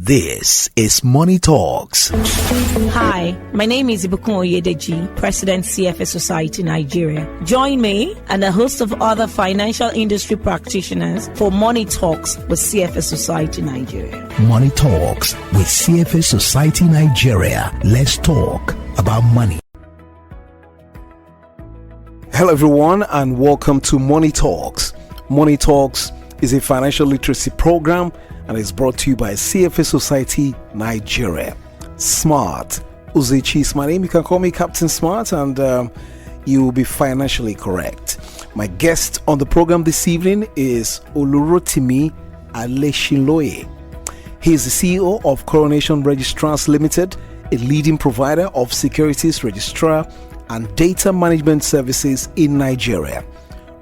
This is Money Talks. Hi, my name is Ibukun Oyedeji, President CFA Society Nigeria. Join me and a host of other financial industry practitioners for Money Talks with CFA Society Nigeria. Money Talks with CFA Society Nigeria. Let's talk about money. Hello everyone and welcome to Money Talks. Money Talks is a financial literacy program and is brought to you by CFA Society Nigeria. Smart Uzechi is my name. You can call me Captain Smart and you will be financially correct. My guest on the program this evening is Olurotimi Aleshinloye. He is the CEO of Coronation Registrars Limited, a leading provider of securities registrar and data management services in Nigeria.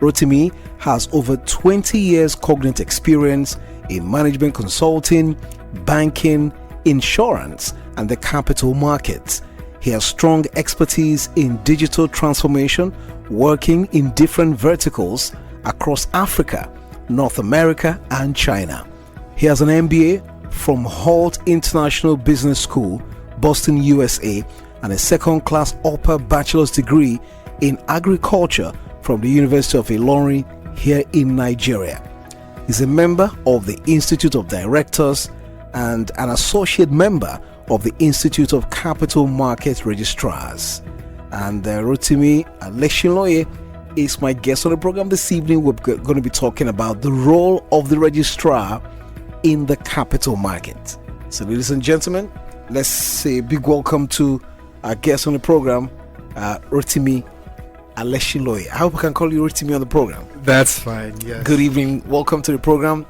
Rotimi has over 20 years cognate experience in management consulting, banking, insurance, and the capital markets. He has strong expertise in digital transformation, working in different verticals across Africa, North America, and China. He has an MBA from Holt International Business School, Boston, USA, and a second-class upper bachelor's degree in agriculture from the University of Ilorin here in Nigeria. He's a member of the Institute of Directors and an associate member of the Institute of Capital Market Registrars. And Rotimi Aleshinloye is my guest on the program this evening. We're going to be talking about the role of the registrar in the capital market. So, ladies and gentlemen, let's say a big welcome to our guest on the program, Rotimi Aleshinloye. I hope I can call you Rotimi on the program. That's fine, yes. Good evening. Welcome to the program.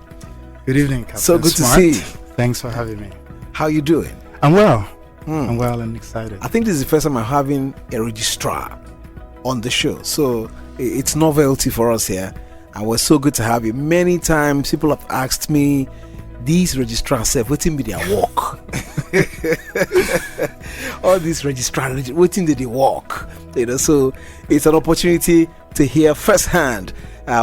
Good evening, Captain So good Smart. to see you. Thanks for having me. How you doing? I'm well. I'm well and excited. I think this is the first time I'm having a registrar on the show. So it's novelty for us here. And we're so good to have you. Many times people have asked me, these registrars, waiting be their work. All these registrars, waiting did they work? So it's an opportunity to hear firsthand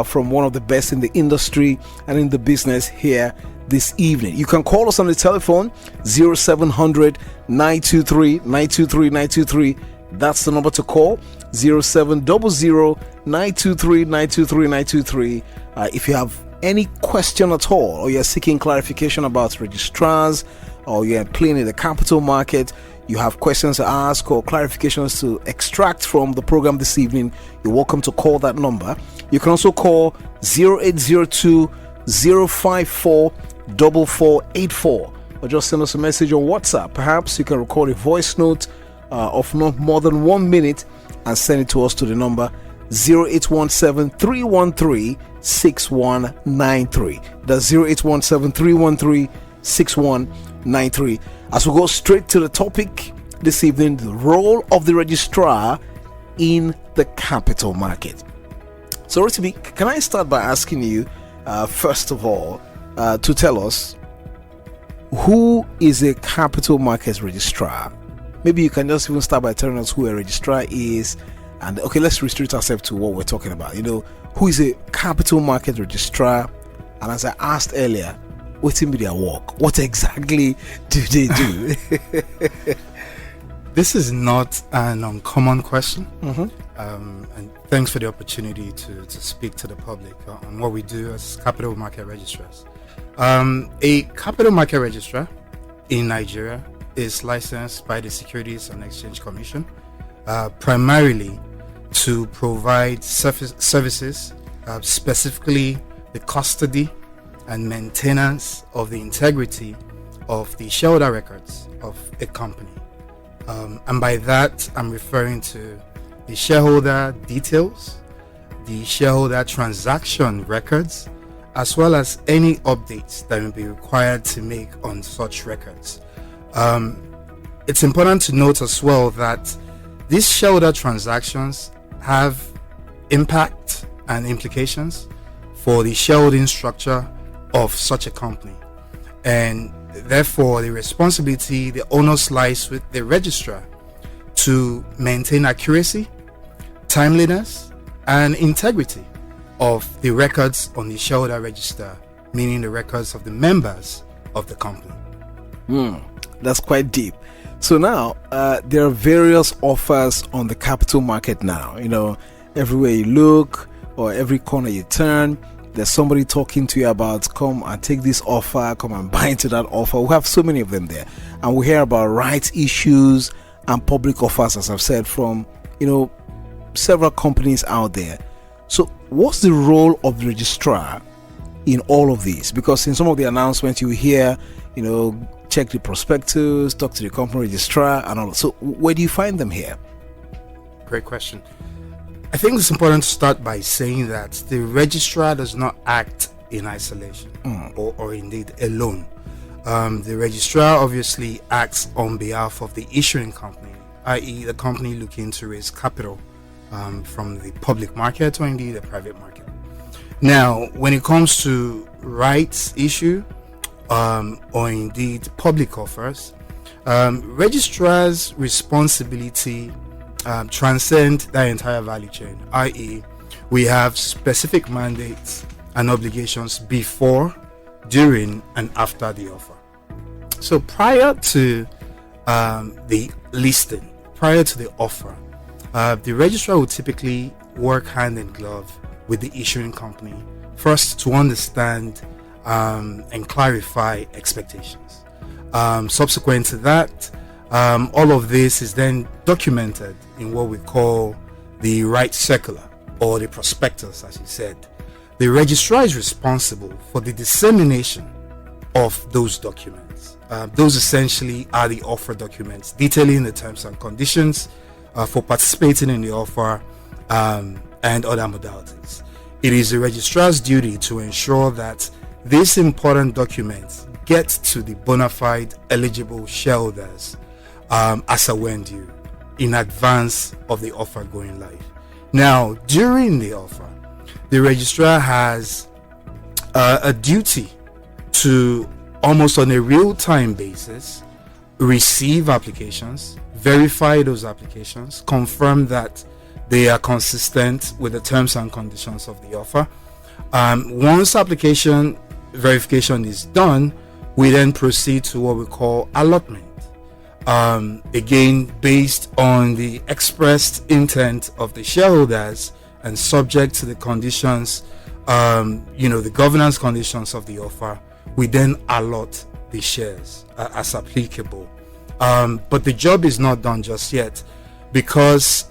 from one of the best in the industry and in the business here this evening. You can call us on the telephone 0700 923 923 923. That's the number to call. 0700 923 923 923. If you have any question at all, or you're seeking clarification about registrars, or you're playing in the capital market, you have questions to ask or clarifications to extract from the program this evening, you're welcome to call that number. You can also call 0802 054 4484, or just send us a message on WhatsApp. Perhaps you can record a voice note of not more than 1 minute and send it to us to the number 0817 313 6193. That's 0817 313 6193. As we go straight to the topic this evening, the role of the registrar in the capital market. So, Rotimi, can I start by asking you, first of all, to tell us who is a capital markets registrar? Maybe you can just even start by telling us who a registrar is. And okay, let's restrict ourselves to what we're talking about. Who is a capital market registrar? And as I asked earlier, what's in their work? What exactly do they do? This is not an uncommon question. And thanks for the opportunity to speak to the public on what we do as capital market registrars. A capital market registrar in Nigeria is licensed by the Securities and Exchange Commission, primarily to provide services, specifically the custody and maintenance of the integrity of the shareholder records of a company. And by that, I'm referring to the shareholder details, the shareholder transaction records, as well as any updates that will be required to make on such records. It's important to note as well that these shareholder transactions have impact and implications for the shareholding structure of such a company, and therefore the responsibility, the onus lies with the registrar to maintain accuracy, timeliness, and integrity of the records on the shareholder register, meaning the records of the members of the company. That's quite deep. So now, there are various offers on the capital market now. Everywhere you look or every corner you turn, there's somebody talking to you about, come and take this offer, come and buy into that offer. We have so many of them there. And we hear about rights issues and public offers, as I've said, from, several companies out there. So what's the role of the registrar in all of these? Because in some of the announcements you hear, check the prospectus, talk to the company registrar and all. So where do you find them here? Great question. I think it's important to start by saying that the registrar does not act in isolation or indeed alone. The registrar obviously acts on behalf of the issuing company, i.e. the company looking to raise capital from the public market or indeed the private market. Now, when it comes to rights issue or indeed public offers, registrars' responsibility transcend that entire value chain, i.e. we have specific mandates and obligations before, during and after the offer. So prior to the listing, prior to the offer, the registrar will typically work hand in glove with the issuing company, first to understand and clarify expectations. Subsequent to that, all of this is then documented in what we call the rights circular or the prospectus, as you said. The registrar is responsible for the dissemination of those documents. Those essentially are the offer documents detailing the terms and conditions for participating in the offer and other modalities. It is the registrar's duty to ensure that these important documents get to the bona fide eligible shareholders as a when due in advance of the offer going live. Now, during the offer, the registrar has a duty to, almost on a real-time basis, receive applications, verify those applications, confirm that they are consistent with the terms and conditions of the offer. Once application verification is done, we then proceed to what we call allotment. Again, based on the expressed intent of the shareholders and subject to the conditions, the governance conditions of the offer, we then allot the shares as applicable. But the job is not done just yet, because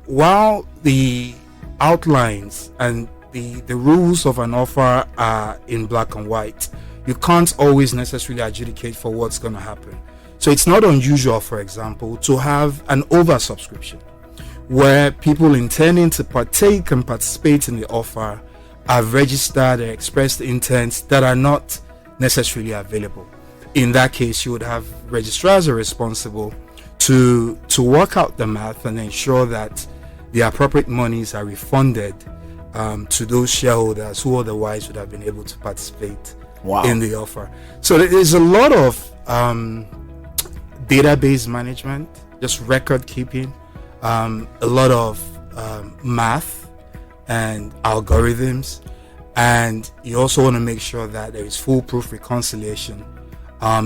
while the outlines and the rules of an offer are in black and white, you can't always necessarily adjudicate for what's going to happen. So it's not unusual, for example, to have an oversubscription where people intending to partake and participate in the offer have registered and expressed intents that are not necessarily available. In that case, you would have registrars are responsible to work out the math and ensure that the appropriate monies are refunded to those shareholders who otherwise would have been able to participate in the offer. So there's a lot of database management, just record keeping, a lot of math and algorithms, and you also want to make sure that there is foolproof reconciliation,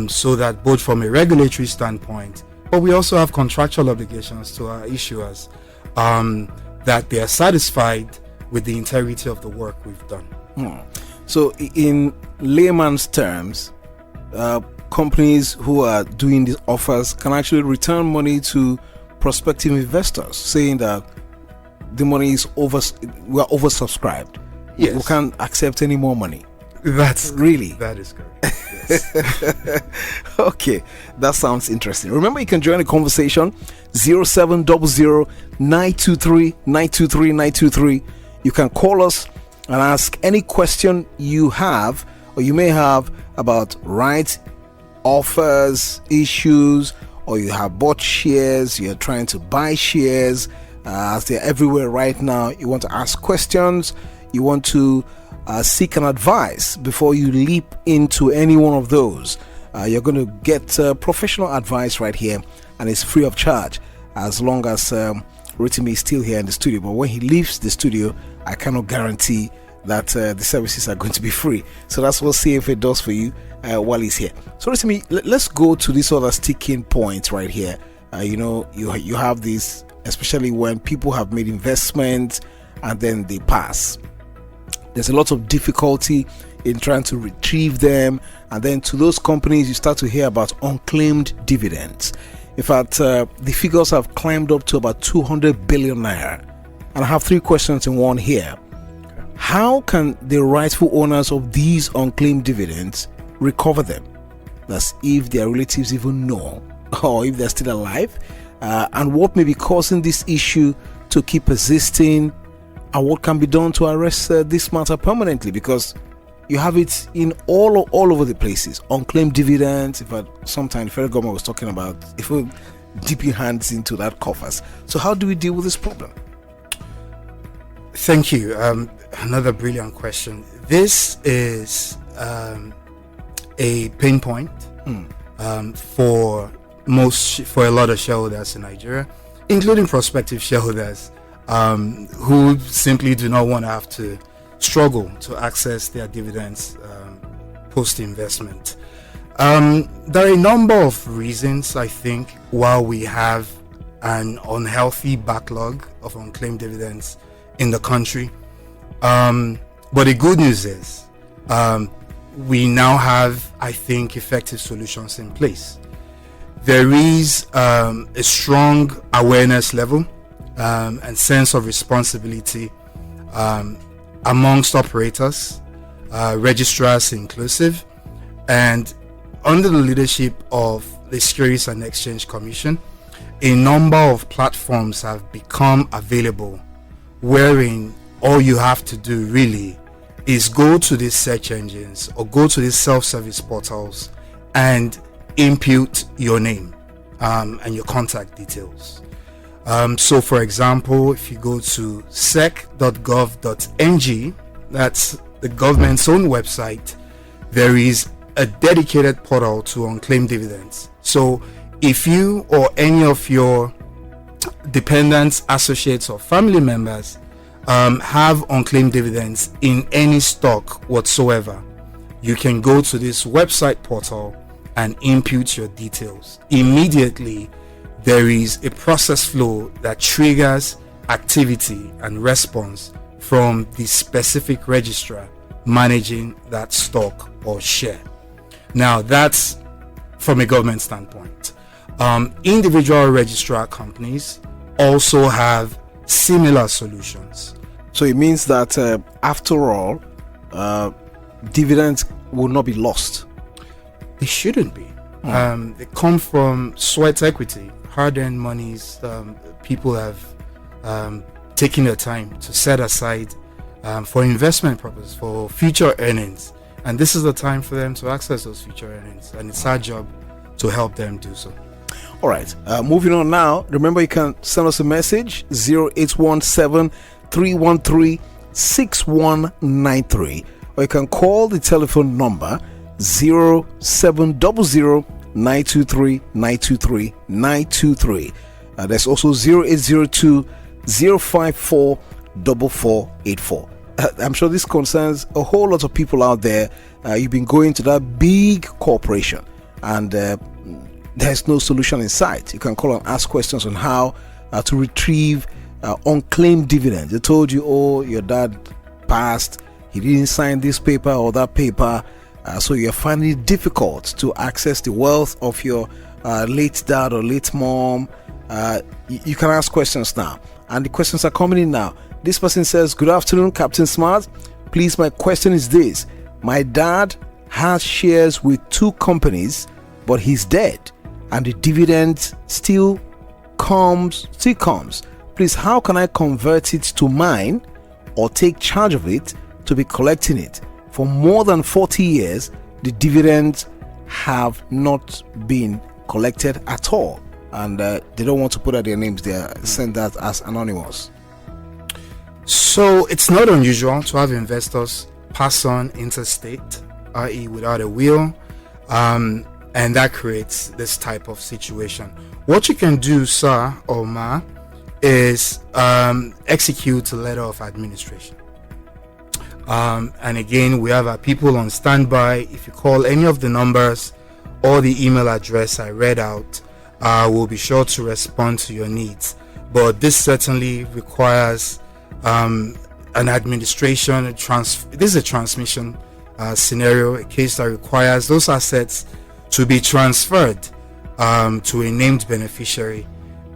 so that both from a regulatory standpoint, but we also have contractual obligations to our issuers, that they are satisfied with the integrity of the work we've done. So in layman's terms, companies who are doing these offers can actually return money to prospective investors, saying that the money is we are oversubscribed. Yes. We can't accept any more money. That is correct. Yes. Okay, that sounds interesting. Remember, you can join the conversation 0700 923 923 923. You can call us and ask any question you have or you may have about rights, offers, issues, or you have bought shares, you're trying to buy shares, as they're everywhere right now. You want to ask questions, you want to seek an advice before you leap into any one of those. You're going to get professional advice right here, and it's free of charge as long as Rotimi is still here in the studio. But when he leaves the studio, I cannot guarantee that the services are going to be free. So that's what CFA does for you while he's here. So Rotimi, let's go to this other sticking point right here. You have this, especially when people have made investments and then they pass. There's a lot of difficulty in trying to retrieve them, and then to those companies you start to hear about unclaimed dividends. In fact, the figures have climbed up to about 200 billion naira. And I have 3 questions in one here. How can the rightful owners of these unclaimed dividends recover them? That's if their relatives even know, or if they're still alive. And what may be causing this issue to keep persisting, and what can be done to arrest this matter permanently? Because you have it in all over the places. Unclaimed dividends. In fact, sometimes the federal government was talking about even dipping hands into that coffers. So how do we deal with this problem? Thank you. Another brilliant question. This is a pain point for a lot of shareholders in Nigeria, including prospective shareholders who simply do not want to have to struggle to access their dividends post-investment. There are a number of reasons, I think, why we have an unhealthy backlog of unclaimed dividends in the country. But the good news is we now have, I think, effective solutions in place. There is a strong awareness level and sense of responsibility amongst operators, registrars inclusive, and under the leadership of the Securities and Exchange Commission, a number of platforms have become available wherein all you have to do really is go to these search engines or go to these self-service portals and input your name and your contact details. So for example, if you go to sec.gov.ng, that's the government's own website, there is a dedicated portal to unclaimed dividends. So if you or any of your dependents, associates, or family members have unclaimed dividends in any stock whatsoever, you can go to this website portal and input your details. Immediately, there is a process flow that triggers activity and response from the specific registrar managing that stock or share. Now, that's from a government standpoint. Individual registrar companies also have similar solutions. So it means that after all, dividends will not be lost. They shouldn't be. They come from sweat equity, hard-earned monies. People have taken their time to set aside for investment purposes, for future earnings. And this is the time for them to access those future earnings. And it's our job to help them do so. All right. Moving on now. Remember, you can send us a message, 0817-313-6193. Or you can call the telephone number 0700-923-923-923. There's also 0802-054-4484. I'm sure this concerns a whole lot of people out there. You've been going to that big corporation and there's no solution in sight. You can call and ask questions on how to retrieve unclaimed dividends. They told you, oh, your dad passed, he didn't sign this paper or that paper, so you're finding it difficult to access the wealth of your late dad or late mom. You can ask questions now, and the questions are coming in now. This person says, good afternoon, Captain Smart. Please, my question is this. My dad has shares with 2 companies, but he's dead, and the dividend still comes. Please, how can I convert it to mine or take charge of it to be collecting it? For more than 40 years, the dividends have not been collected at all, and they don't want to put out their names. They send that as anonymous. So it's not unusual to have investors pass on interstate, i.e. without a will, and that creates this type of situation. What you can do, sir or ma, is execute a letter of administration. And again, we have our people on standby. If you call any of the numbers or the email address I read out, we'll be sure to respond to your needs. But this certainly requires an administration, this is a transmission scenario, a case that requires those assets to be transferred to a named beneficiary.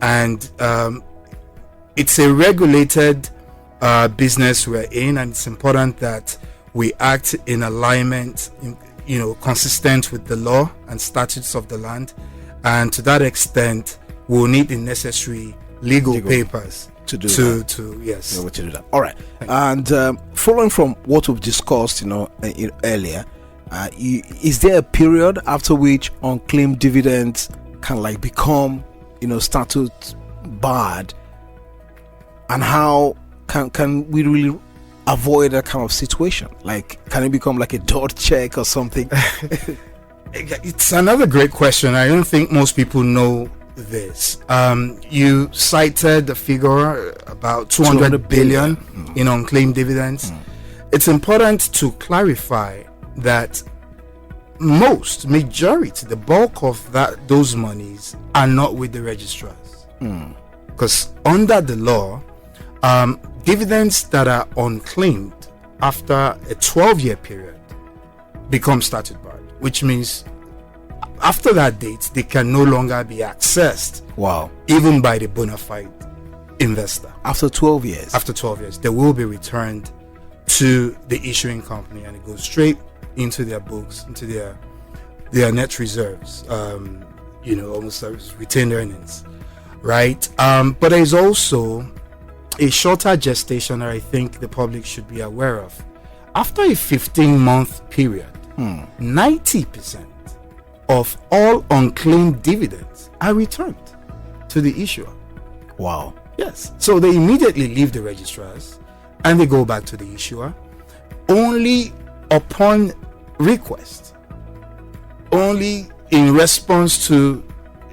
And it's a regulated business we're in, and it's important that we act in alignment, consistent with the law and statutes of the land. And to that extent, we'll need the necessary legal papers to do that. All right. And following from what we've discussed, earlier, is there a period after which unclaimed dividends can become, statute barred, and how can we really avoid that kind of situation? Can it become like a dot check or something? It's another great question. I don't think most people know this. You cited the figure about 200 billion in unclaimed dividends. It's important to clarify that majority, the bulk of those monies are not with the registrars. Because under the law, dividends that are unclaimed after a 12-year period become statute barred, which means after that date they can no longer be accessed. Wow. Even by the bona fide investor. After 12 years, they will be returned to the issuing company, and it goes straight into their books, into their net reserves, almost as retained earnings, right? But there is also a shorter gestation that I think the public should be aware of. After a 15-month period, 90% of all unclaimed dividends are returned to the issuer. Wow. Yes. So they immediately leave the registrars and they go back to the issuer only upon request, only in response to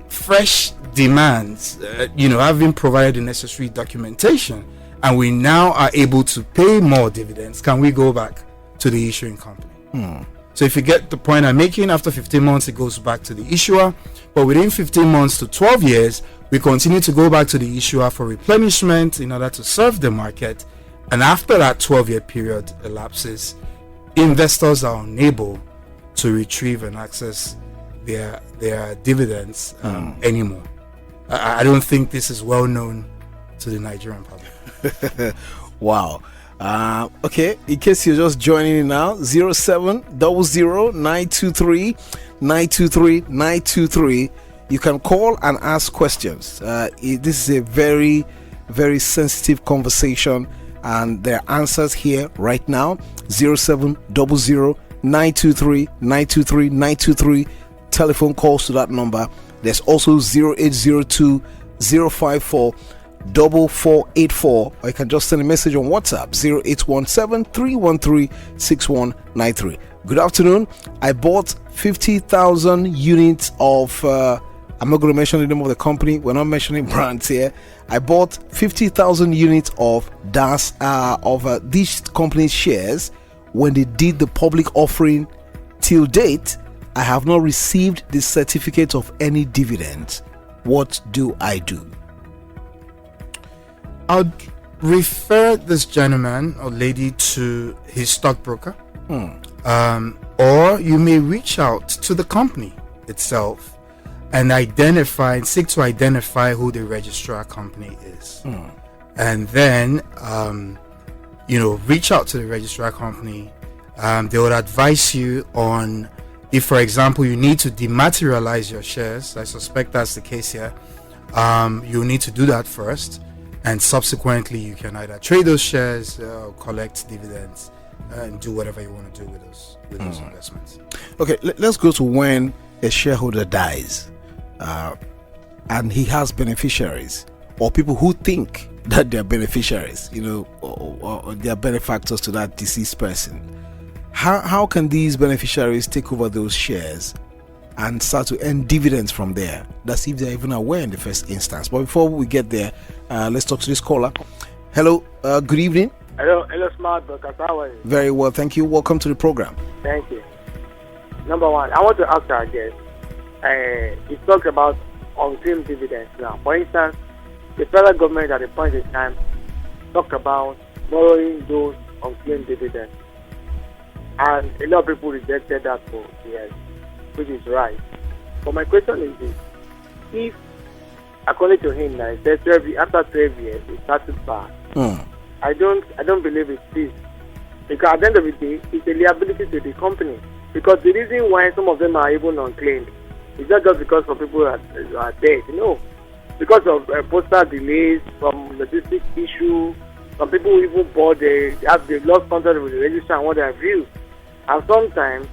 fresh demands, having provided the necessary documentation, and we now are able to pay more dividends. Can we go back to the issuing company? So if you get the point I'm making, after 15 months it goes back to the issuer, but within 15 months to 12 years we continue to go back to the issuer for replenishment in order to serve the market. And after that 12-year period elapses, investors are unable to retrieve and access their dividends anymore. I don't think this is well known to the Nigerian public. Wow. Okay, in case you're just joining in now, 0700-923-923-923. You can call and ask questions. This is a very, very sensitive conversation, and there are answers here right now. 0700-923-923-923. Telephone calls to that number. There's also 0802-054-4484, or you can just send a message on WhatsApp 0817-313-6193. Good afternoon. I bought 50,000 units of I'm not going to mention the name of the company. We're not mentioning brands here. I bought 50,000 units of these company's shares when they did the public offering. Till date, I have not received the certificate of any dividends. What do I do? I'd refer this gentleman or lady to his stockbroker, or you may reach out to the company itself and seek to identify who the registrar company is, and then reach out to the registrar company. They would advise you on if, for example, you need to dematerialize your shares. I suspect that's the case here. You need to do that first, and subsequently you can either trade those shares, collect dividends, and do whatever you want to do with those investments. Okay, let's go to when a shareholder dies, and he has beneficiaries or people who think that they're beneficiaries, or they're benefactors to that deceased person. How can these beneficiaries take over those shares and start to earn dividends from there? That's if they're even aware in the first instance. But before we get there, let's talk to this caller. Hello, good evening. Hello, smart broadcast. How are you? Very well, thank you. Welcome to the program. Thank you. Number one, I want to ask our guest. You talked about unclaimed dividends now. For instance, the federal government at a point in time talked about borrowing those unclaimed dividends. And a lot of people rejected that for years, which is right. But my question is this. If, according to him, now, he said after 12 years, it started bad. I don't believe it is. Because at the end of the day, it's a liability to the company. Because the reason why some of them are even unclaimed is not just because some people are dead, because of postal delays, some logistic issue, some people even bought they've lost contact with the registrar and what they have used. And sometimes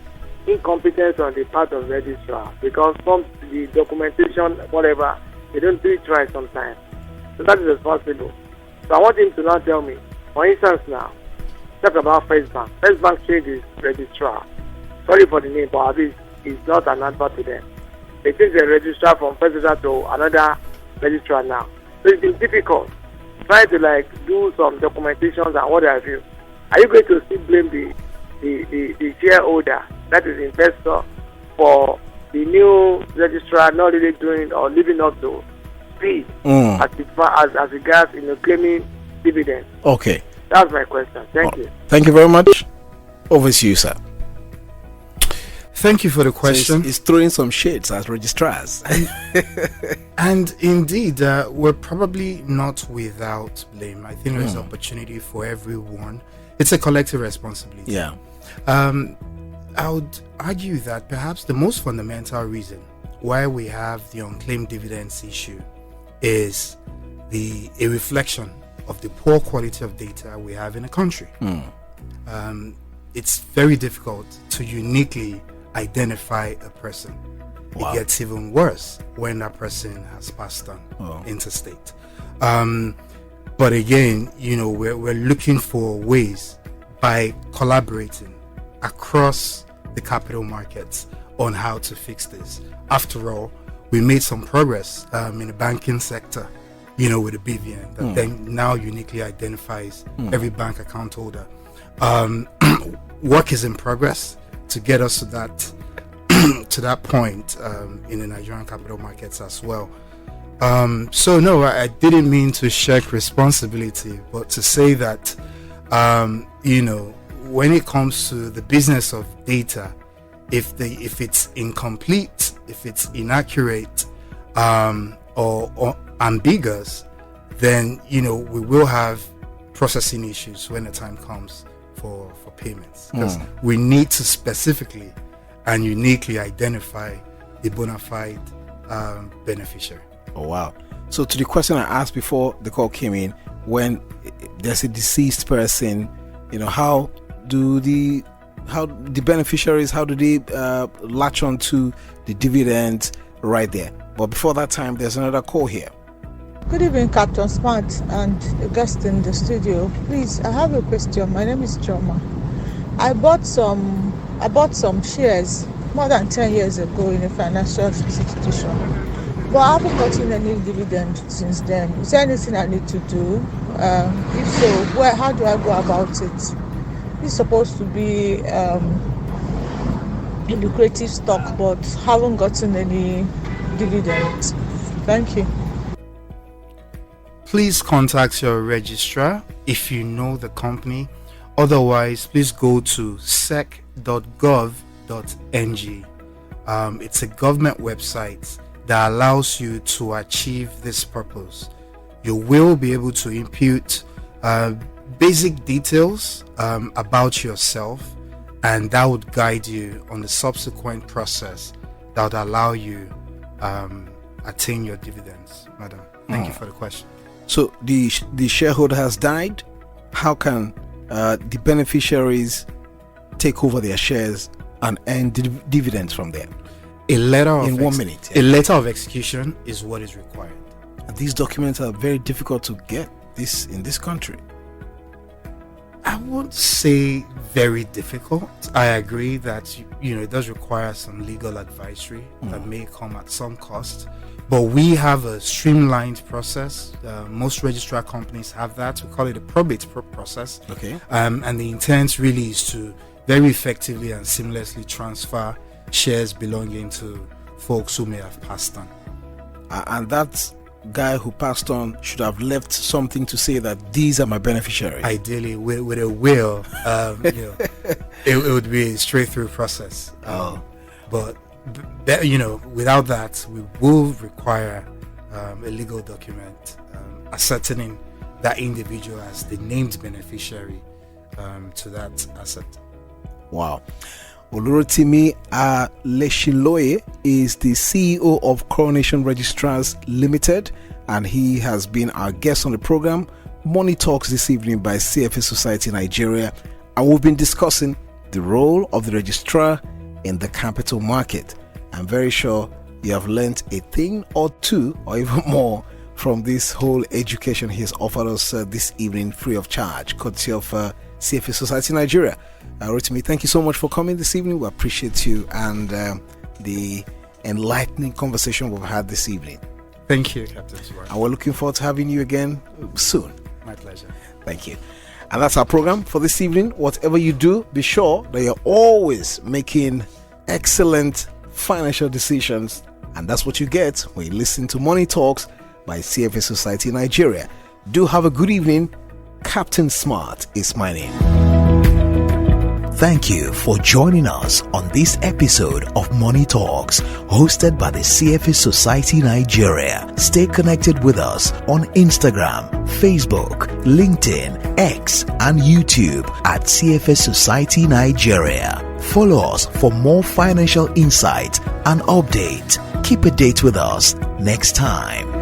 incompetence on the part of the registrar because from the documentation, whatever, they don't do it right sometimes. So that is responsible. So I want him to now tell me, for instance now, talk about First Bank. First Bank changed its registrar. Sorry for the name, but at least it's not an advert to them. They changed the registrar from First Registrar to another registrar now. So it's been difficult trying to do some documentations and what have you. Are you going to still blame the shareholder, that is investor, for the new registrar not really doing or living up to speed as regards claiming dividends? Okay. That's my question. Thank you. Thank you very much. Over to you, sir. Thank you for the question. So it's throwing some shades as registrars. And indeed, we're probably not without blame. I think there's opportunity for everyone. It's a collective responsibility. Yeah. I would argue that perhaps the most fundamental reason why we have the unclaimed dividends issue is a reflection of the poor quality of data we have in the country. It's very difficult to uniquely identify a person. Wow. It gets even worse when that person has passed on interstate. But again, we're looking for ways by collaborating across the capital markets on how to fix this. After all, we made some progress in the banking sector, with the BVN that then now uniquely identifies every bank account holder. Work is in progress to get us to that point in the Nigerian capital markets as well. So no, I didn't mean to shirk responsibility, but to say that when it comes to the business of data, if it's incomplete, if it's inaccurate, or ambiguous, then we will have processing issues when the time comes for payments, because we need to specifically and uniquely identify the bona fide beneficiary. Oh wow. So to the question I asked before the call came in, when there's a deceased person, how do the beneficiaries, how do they latch on to the dividends right there? But before that time, there's another call here. Good evening, Captain Smart and the guest in the studio. Please, I have a question. My name is Choma. I bought some shares more than 10 years ago in a financial institution, but I haven't gotten any dividend since then. Is there anything I need to do? If so, how do I go about it? It's supposed to be a lucrative stock, but haven't gotten any dividends. Thank you. Please contact your registrar if you know the company. Otherwise, please go to sec.gov.ng. It's a government website that allows you to achieve this purpose. You will be able to input basic details about yourself, and that would guide you on the subsequent process that would allow you attain your dividends, madam. Thank you for the question. So the shareholder has died. How can the beneficiaries take over their shares and earn dividends from them? A letter of 1 minute. A letter of execution is what is required. And these documents are very difficult to get in this country. I won't say very difficult. I agree that it does require some legal advisory that may come at some cost. But we have a streamlined process. Most registrar companies have that. We call it a probate process. Okay. And the intent really is to very effectively and seamlessly transfer shares belonging to folks who may have passed on. And that guy who passed on should have left something to say that these are my beneficiaries. Ideally, with a will, it would be a straight-through process. But without that, we will require a legal document ascertaining that individual as the named beneficiary to that asset. Wow. Olurotimi Aleshinloye is the CEO of Coronation Registrars Limited, and he has been our guest on the program Money Talks this evening by CFA Society Nigeria, and we've been discussing the role of the registrar in the capital market. I'm very sure you have learnt a thing or two or even more from this whole education he has offered us this evening free of charge, courtesy of CFA Society Nigeria. Rotimi, thank you so much for coming this evening. We appreciate you and the enlightening conversation we've had this evening. Thank you, Captain Suwari. And we're looking forward to having you again soon. My pleasure. Thank you. And that's our program for this evening. Whatever you do, be sure that you're always making excellent financial decisions. And that's what you get when you listen to Money Talks by CFA Society Nigeria. Do have a good evening. Captain Smart is my name. Thank you for joining us on this episode of Money Talks, hosted by the CFA Society Nigeria. Stay connected with us on Instagram, Facebook, LinkedIn, X, and YouTube at CFA Society Nigeria. Follow us for more financial insight and update. Keep a date with us next time.